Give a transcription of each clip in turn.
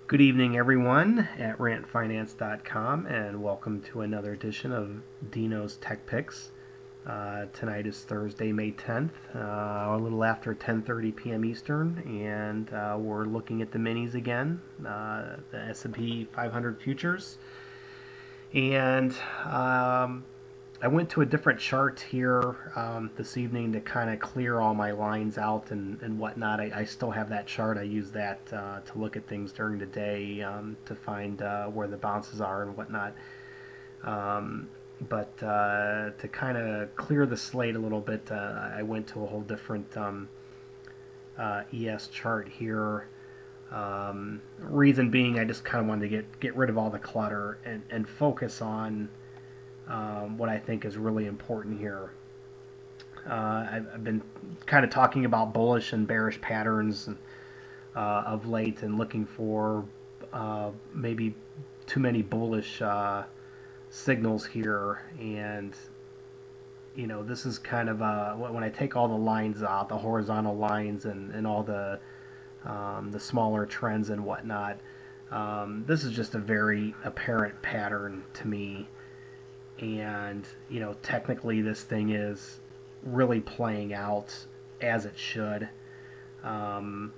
Good evening, everyone, at rantfinance.com, and welcome to another edition of Dino's Tech Picks. Tonight is Thursday, May 10th, a little after 10:30 p.m. Eastern, and we're looking at the minis again, the S&P 500 futures, and I went to a different chart here this evening to kind of clear all my lines out and whatnot. I still have that chart. I use that to look at things during the day to find where the bounces are and whatnot. But to kind of clear the slate a little bit, I went to a whole different ES chart here. Reason being, I just kind of wanted to get rid of all the clutter and focus on what I think is really important here. I've been kind of talking about bullish and bearish patterns of late and looking for maybe too many bullish signals here. And, this is kind of when I take all the lines out, the horizontal lines and all the smaller trends and whatnot, this is just a very apparent pattern to me. And technically this thing is really playing out as it should. um,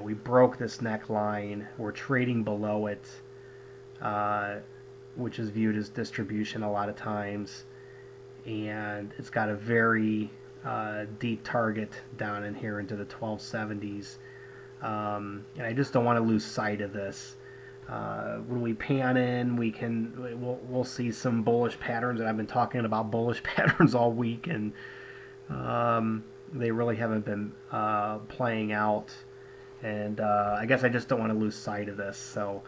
we broke this neckline, we're trading below it, uh, which is viewed as distribution a lot of times, and it's got a very deep target down in here into the 1270s. And I just don't want to lose sight of this. When we pan in, we'll see some bullish patterns, and I've been talking about bullish patterns all week, and they really haven't been playing out. And I guess I just don't want to lose sight of this. So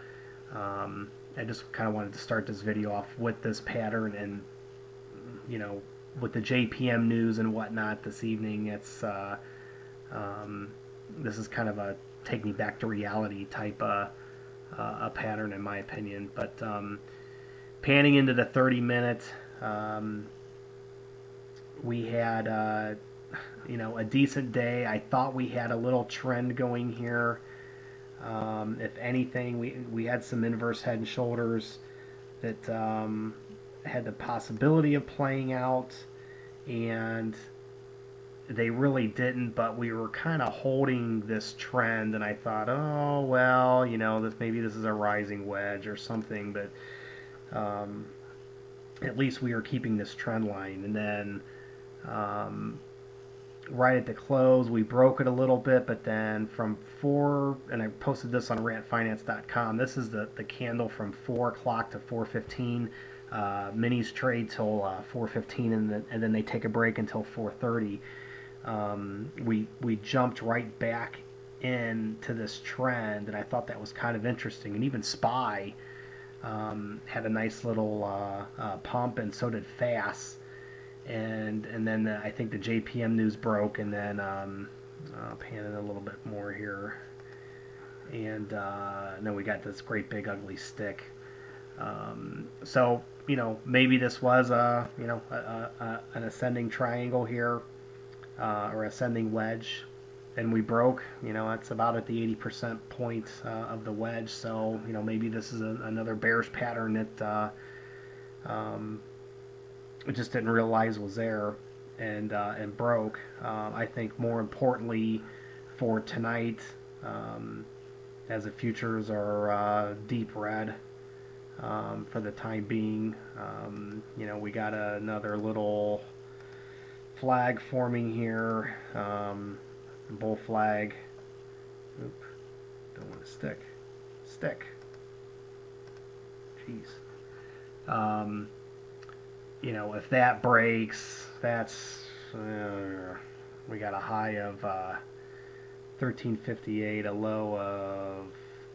I just kind of wanted to start this video off with this pattern, and with the JPM news and whatnot this evening, this is kind of a take me back to reality type a pattern in my opinion. But panning into the 30-minute, we had a decent day. I thought we had a little trend going here. If anything, we had some inverse head and shoulders that had the possibility of playing out, and they really didn't, but we were kind of holding this trend, and I thought, oh well, maybe this is a rising wedge or something, but at least we were keeping this trend line. And then right at the close, we broke it a little bit, but then from 4, and I posted this on rantfinance.com, this is the candle from 4 o'clock to 4:15. Minis trade till 4:15, and then they take a break until 4:30. We jumped right back into this trend, and I thought that was kind of interesting. And even SPY had a nice little pump, and so did FAS. And then I think the JPM news broke, and then I'll pan it a little bit more here, and then we got this great big ugly stick. So maybe this was an ascending triangle here, or ascending wedge, and we broke. That's about at the 80% point of the wedge. So maybe this is another bearish pattern that we just didn't realize was there, and broke. I think more importantly for tonight, as the futures are deep red for the time being. We got another little flag forming here, bull flag. Oop, don't want to stick. Jeez. If that breaks, that's we got a high of 1358, a low of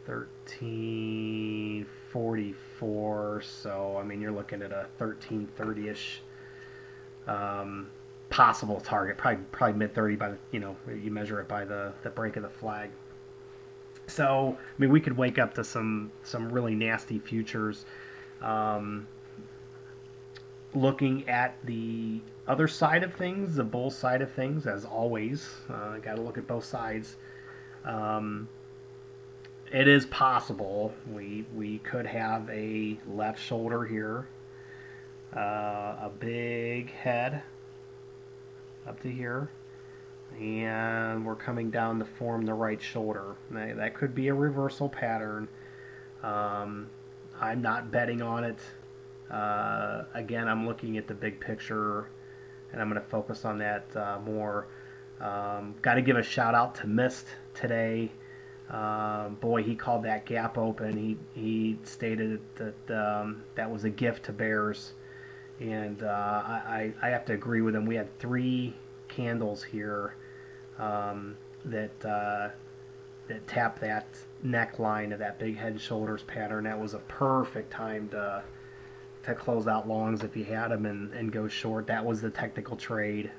1344. So you're looking at a 1330ish possible target, probably mid 30 by the you measure it by the break of the flag. So we could wake up to some really nasty futures. Looking at the other side of things, the bull side of things, as always, got to look at both sides. it is possible we could have a left shoulder here, a big head up to here, and we're coming down to form the right shoulder. Now, that could be a reversal pattern. Um, I'm not betting on it. Again, I'm looking at the big picture, and I'm going to focus on that more. Got to give a shout out to Mist today. Boy, he called that gap open. He stated that that was a gift to bears, and I have to agree with him. We had 3 candles here that tap that neckline of that big head and shoulders pattern. That was a perfect time to close out longs if you had them and go short. That was the technical trade.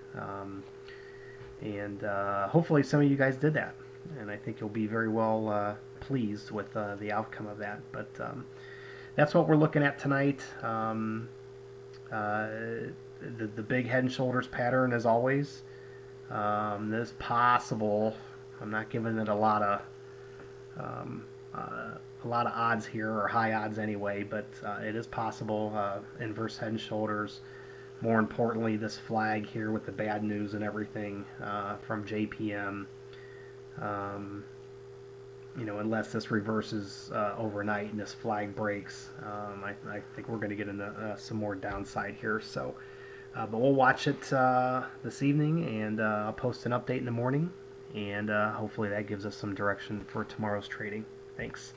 And hopefully some of you guys did that. And I think you'll be very well pleased with the outcome of that. But that's what we're looking at tonight. The big head and shoulders pattern, as always. This possible. I'm not giving it a lot of odds here, or high odds anyway, but it is possible. Inverse head and shoulders. More importantly, this flag here with the bad news and everything from JPM. Unless this reverses overnight and this flag breaks, I think we're going to get into some more downside here. So, but we'll watch it this evening, and I'll post an update in the morning, and hopefully that gives us some direction for tomorrow's trading. Thanks.